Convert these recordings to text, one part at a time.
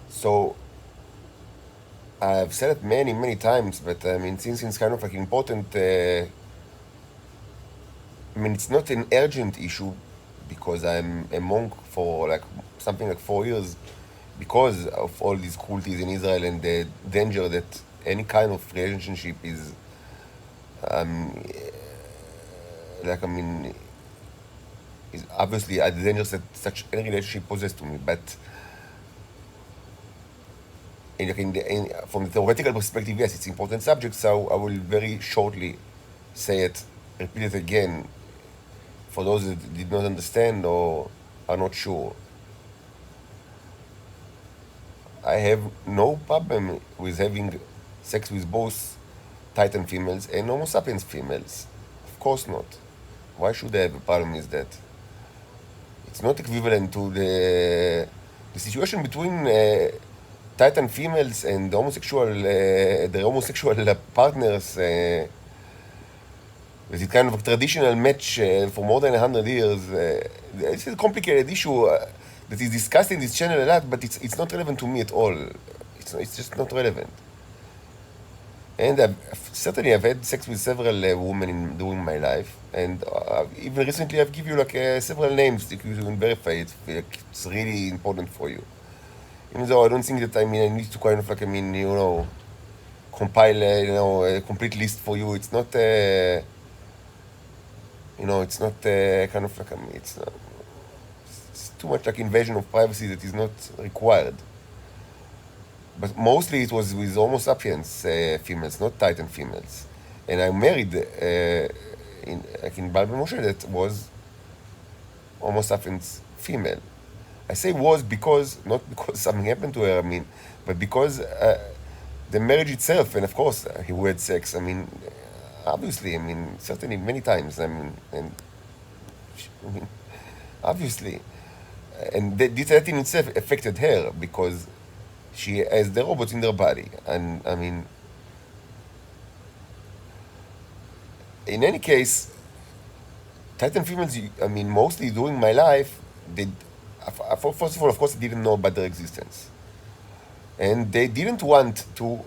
So I've said it many, many times, but I mean, since it's kind of like important, I mean, it's not an urgent issue because I'm a monk for like something like 4 years because of all these cruelties in Israel and the danger that any kind of relationship is, um, like, I mean, is obviously the dangers that such any relationship poses to me. But from the theoretical perspective, yes, it's important subject, so I will very shortly say it, repeat it again for those that did not understand or are not sure. I have no problem with having sex with both Titan females and Homo sapiens females. Of course not. Why should I have a problem with that? It's not equivalent to the situation between Titan females and the homosexual partners. This is kind of a traditional match for more than 100 years. It's a complicated issue that is discussed in this channel a lot, but it's not relevant to me at all. It's just not relevant. And certainly I've had sex with several women during my life, and even recently I've given you like several names that you can verify it. Like, it's really important for you. Even though I don't think that I need to kind of like compile a complete list for you. It's not it's not kind of like it's too much like invasion of privacy that is not required. But mostly it was with Homo sapiens females, not Titan females. And I married in Baal Moshe that was Homo sapiens female. I say was because, not because something happened to her, I mean, but because the marriage itself, and of course he had sex, I mean, obviously, I mean, certainly many times, I mean, and I mean, obviously. And that in itself affected her because she has the robots in their body. And I mean, in any case, Titan females, I mean, mostly during my life, first of all, of course, I didn't know about their existence. And they didn't want to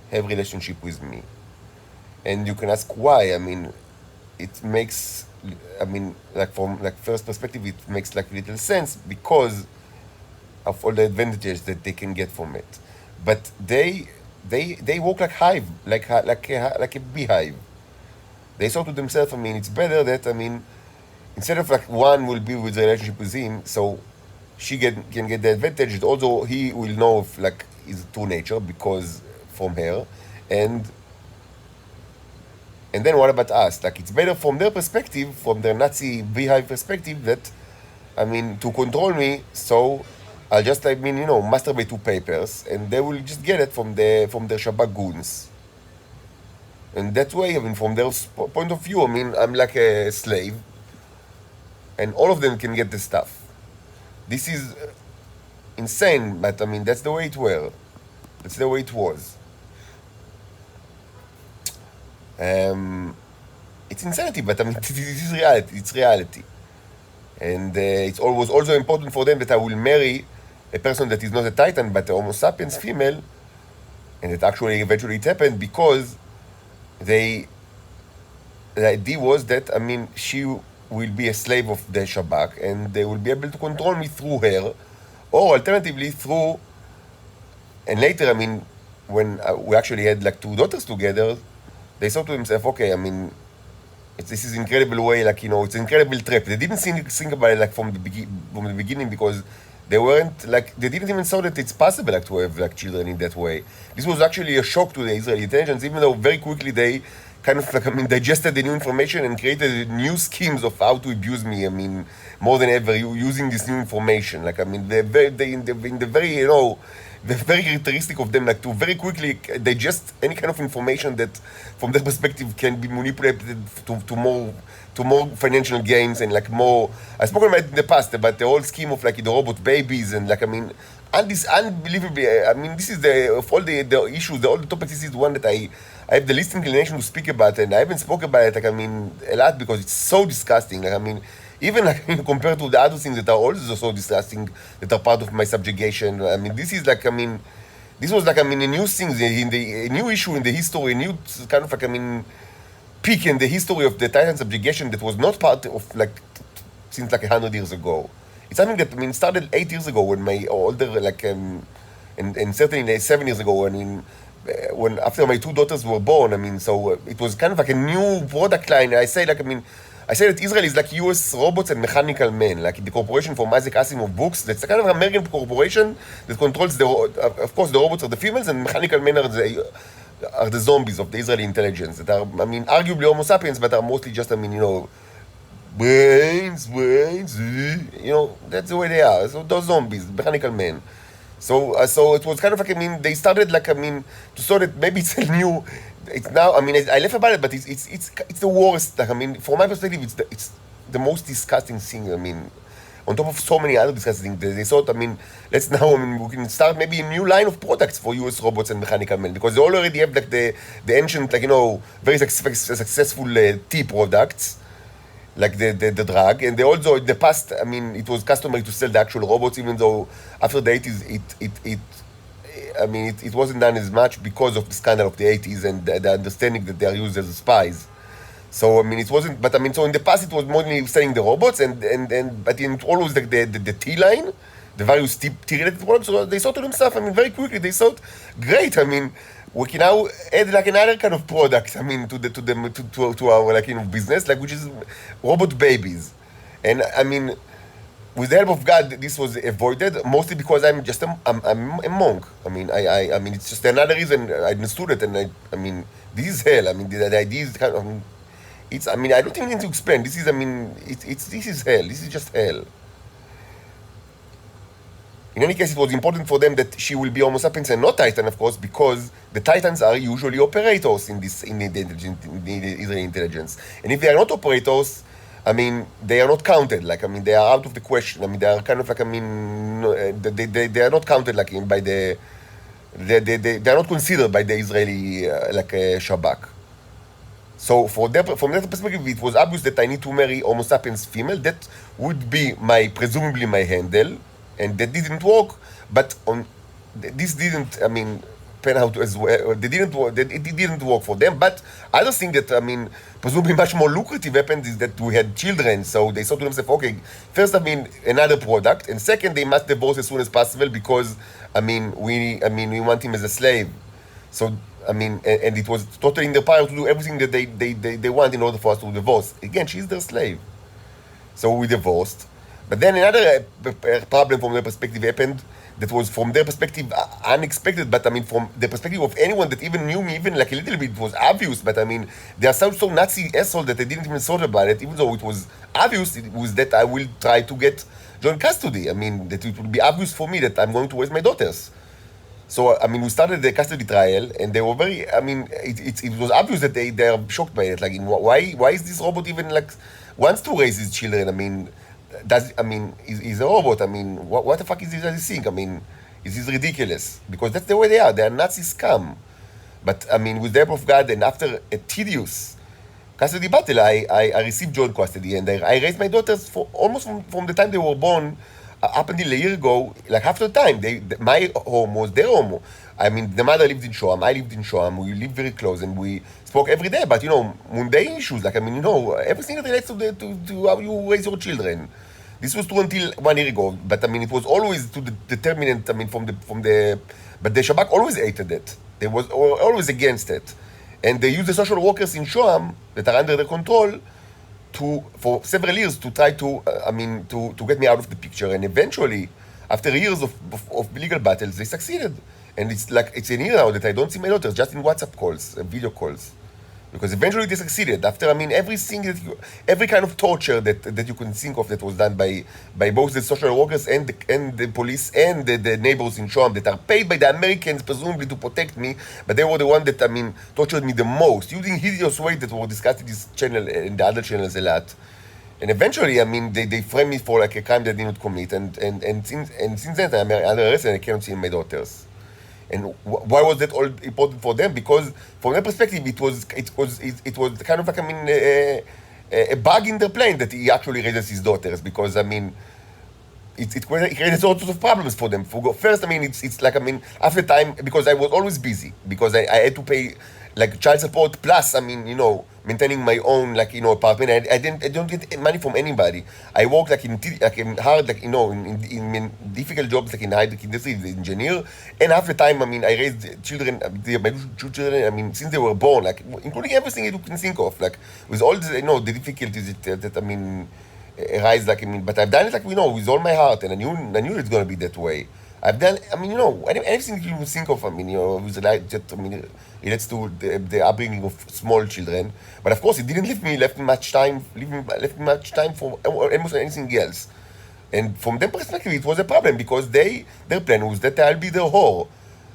have relationship with me. And you can ask why. I mean, it makes, I mean, like from like first perspective, it makes like little sense because of all the advantages that they can get from it. But they work like hive, like a beehive. They thought to themselves, I mean, it's better that, I mean, instead of like one will be with the relationship with him, so can get the advantage, although he will know of like his true nature because from her, and then what about us? Like it's better from their perspective, from their Nazi beehive perspective, that I mean to control me, so I'll just masturbate to papers, and they will just get it from their Shabak goons. And that way, I mean, from their point of view, I mean, I'm like a slave, and all of them can get the stuff. This is insane, but I mean, that's the way it were. That's the way it was. It's insanity, but I mean, this is reality. It's reality. And it was also important for them that I will marry a person that is not a Titan, but a Homo sapiens female. And it actually eventually it happened because the idea was that, I mean, she will be a slave of the Shabak and they will be able to control me through her, or alternatively through, and later, I mean, when we actually had like 2 daughters together, they thought to themselves, okay, I mean, this is incredible way, like, it's an incredible trap. They didn't think about it like from the beginning because they didn't even saw that it's possible like to have like children in that way. This was actually a shock to the Israeli intelligence, even though very quickly they kind of like, I mean, digested the new information and created new schemes of how to abuse me. I mean, more than ever, using this new information. Like, I mean, the very characteristic of them, like to very quickly digest any kind of information that, from their perspective, can be manipulated to more financial gains and like more. I spoke about it in the past about the whole scheme of like the robot babies and like, I mean, and this unbelievably, I mean, this is of all the issues, all the topics, this is the one that I have the least inclination to speak about, and I haven't spoken about it, like, I mean, a lot because it's so disgusting. Like, I mean, even like compared to the other things that are also so disgusting that are part of my subjugation. I mean, this is like, I mean, this was like, I mean, a new thing, a new issue in the history, a new kind of like, I mean, peak in the history of the Titan subjugation that was not part of like since like 100 years ago. It's something that, I mean, started 8 years ago when my older like and certainly 7 years ago when after my two daughters were born. I mean, so it was kind of like a new product line. I say like, I mean, I say that Israel is like US robots and mechanical men, like the corporation from Isaac Asimov books. That's a kind of American corporation that controls of course, the robots are the females and mechanical men are the zombies of the Israeli intelligence that are, I mean, arguably Homo sapiens, but are mostly just, I mean, you know, brains, that's the way they are. So those zombies, mechanical men. So it was kind of like, I mean, they started like, I mean, to sort that maybe it's a new, it's now, I mean, I laugh about it, but it's the worst. Like, I mean, from my perspective, it's the most disgusting thing. I mean, on top of so many other disgusting things, they thought, I mean, let's now, I mean, we can start maybe a new line of products for US robots and mechanical men, because they already have like the ancient, like, you know, very successful T products, like the drug, and they also in the past, I mean, it was customary to sell the actual robots, even though after the 80s it wasn't done as much because of the scandal of the 80s and the understanding that they are used as spies. So I mean, it wasn't, but I mean, so in the past it was mostly selling the robots but it always like the T line, the various T related products. So they thought to themselves, I mean, very quickly they thought, great, I mean, we can now add like another kind of product, I mean, to our like, you know, business, like, which is robot babies. And I mean, with the help of God, this was avoided, mostly because I'm a monk. I mean, I mean, it's just another reason I understood it, and I mean, this is hell. I mean, the idea is kind of, I mean, I don't even need to explain. This is, I mean, this is hell. This is just hell. In any case, it was important for them that she will be Homo sapiens and not Titan, of course, because the Titans are usually operators in the Israeli intelligence. And if they are not operators, I mean, they are not counted. Like, I mean, they are out of the question. I mean, they are kind of like, I mean, they are not counted like by they are not considered by the Israeli Shabak. So from that perspective, it was obvious that I need to marry Homo sapiens female. That would be presumably my handle. And that didn't work, but this didn't, I mean, pan out as well. It didn't work for them. But other thing that, I mean, presumably much more lucrative happened is that we had children. So they thought to themselves, okay, first, I mean, another product, and second, they must divorce as soon as possible because, I mean, we want him as a slave. So, I mean, and it was totally in their power to do everything that they want in order for us to divorce. Again, she's their slave. So we divorced. But then another problem from their perspective happened that was from their perspective unexpected, but I mean from the perspective of anyone that even knew me even like a little bit, it was obvious. But I mean, they are so Nazi asshole that they didn't even thought about it, even though it was obvious. It was that I will try to get joint custody. I mean, that it will be obvious for me that I'm going to raise my daughters. So, I mean, we started the custody trial, and they were very, I mean, it was obvious that they are shocked by it. Like, why is this robot even like wants to raise his children? I mean, he's a robot. I mean, what the fuck is this thing? I mean, this is ridiculous. Because that's the way they are. They are Nazi scum. But, I mean, with the help of God, and after a tedious custody battle, I received joint custody, and I raised my daughters for almost from the time they were born up until a year ago, like half the time. My home was their home. I mean, the mother lived in Shoam, I lived in Shoam, we lived very close, and we spoke every day about, you know, mundane issues, like, I mean, you know, everything that relates to how you raise your children. This was true until 1 year ago, but I mean, it was always to the determinant, I mean, but the Shabak always hated it. They was always against it. And they used the social workers in Shoam that are under their control for several years to try to get me out of the picture. And eventually, after years of legal battles, they succeeded. And it's a year now that I don't see my daughters, just in WhatsApp calls, video calls. Because eventually they succeeded. After, I mean, every kind of torture that you can think of that was done by both the social workers and the police and the neighbors in Shoam that are paid by the Americans, presumably to protect me, but they were the one that, I mean, tortured me the most, using hideous ways that were discussed in this channel and the other channels a lot. And eventually, I mean, they framed me for like a crime that I did not commit, and since then I'm under arrest and I cannot see my daughters. And why was that all important for them? Because from their perspective, it was kind of like, I mean, a bug in their plane that he actually raises his daughters because I mean it creates all sorts of problems for them. First, I mean, it's like, I mean, after time, because I was always busy, because I had to pay, like, child support, plus, I mean, you know, maintaining my own, like, you know, apartment. I don't get money from anybody. I work, like, in hard, like, you know, in difficult jobs, like, in high-tech industry, the engineer, and half the time, I mean, I raised children, my two children, I mean, since they were born, like, including everything you can think of, like, with all the, you know, the difficulties that I mean, arise, like, I mean, but I've done it, like, you know, with all my heart, and I knew it's gonna be that way. I've done, I mean, you know, anything you would think of, I mean, you know, with like, just, I mean, it relates to the upbringing of small children, but of course, it didn't left me much time, left me much time for almost anything else. And from their perspective, it was a problem because their plan was that I'll be their whore.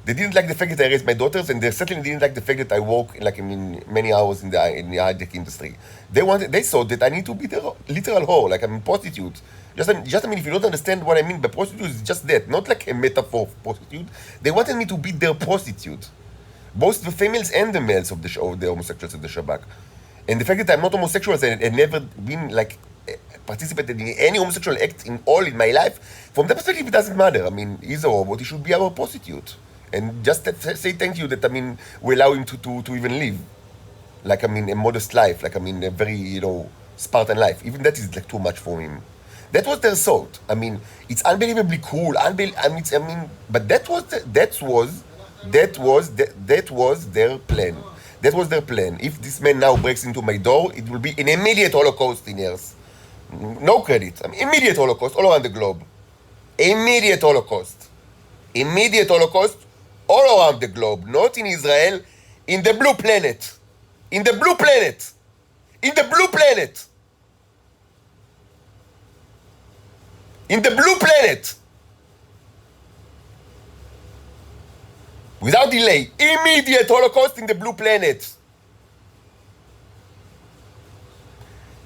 They didn't like the fact that I raised my daughters, and they certainly didn't like the fact that I work, like, I mean, many hours in the high-tech industry. They thought that I need to be the literal whore, like, I mean, prostitute. Just, I mean, if you don't understand what I mean by prostitute, it's just that, not like a metaphor for prostitute. They wanted me to be their prostitute. Both the females and the males of the homosexuals of the Shabak. And the fact that I'm not homosexual and never been, like, participated in any homosexual act in my life, from that perspective, it doesn't matter. I mean, he's a robot, he should be our prostitute. And just say thank you that, I mean, we allow him to even live. Like, I mean, a modest life, like, I mean, a very, you know, Spartan life. Even that is, like, too much for him. That was their thought. I mean, it's unbelievably cool, but that was their plan. That was their plan. If this man now breaks into my door, it will be an immediate Holocaust in Earth. No credit. I mean, immediate Holocaust all around the globe. Immediate Holocaust. Immediate Holocaust all around the globe. Not in Israel, in the blue planet. In the blue planet. In the blue planet. In the blue planet. Without delay. Immediate Holocaust in the blue planet.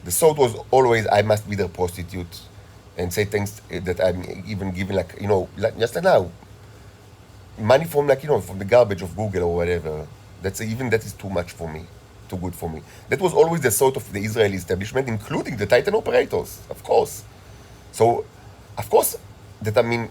The thought was always, I must be the prostitute and say things that I'm even giving, like, you know, like just like now. Money from, like, you know, from the garbage of Google or whatever. That is too much for me. Too good for me. That was always the thought of the Israeli establishment, including the Titan operators, of course. So, of course, that, I mean,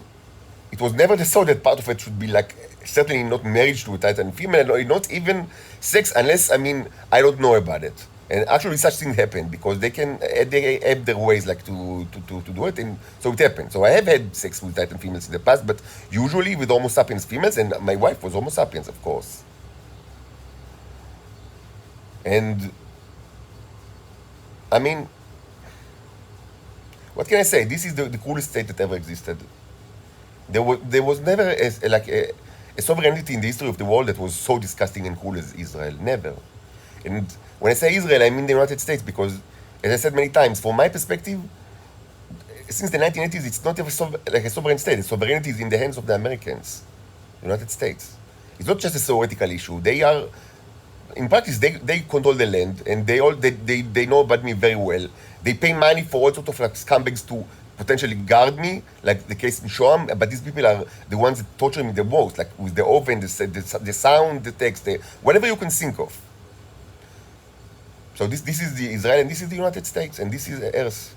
it was never the thought that part of it should be, like, certainly not marriage to a Titan female, or not even sex, unless, I mean, I don't know about it. And actually, such things happen because they have their ways, like, to do it, and so it happened. So I have had sex with Titan females in the past, but usually with Homo sapiens females, and my wife was Homo sapiens, of course. And, I mean, what can I say? This is the coolest state that ever existed. There was never a sovereignty in the history of the world that was so disgusting and cool as Israel. Never. And when I say Israel, I mean the United States, because, as I said many times, from my perspective, since the 1980s, it's not like a sovereign state. The sovereignty is in the hands of the Americans, the United States. It's not just a theoretical issue. They are, in practice, they control the land, and they know about me very well. They pay money for all sorts of, like, scumbags to potentially guard me, like the case in Shoam, but these people are the ones that torture me the most, like with the oven, the sound, the text, whatever you can think of. So this is the Israel, and this is the United States, and this is Earth.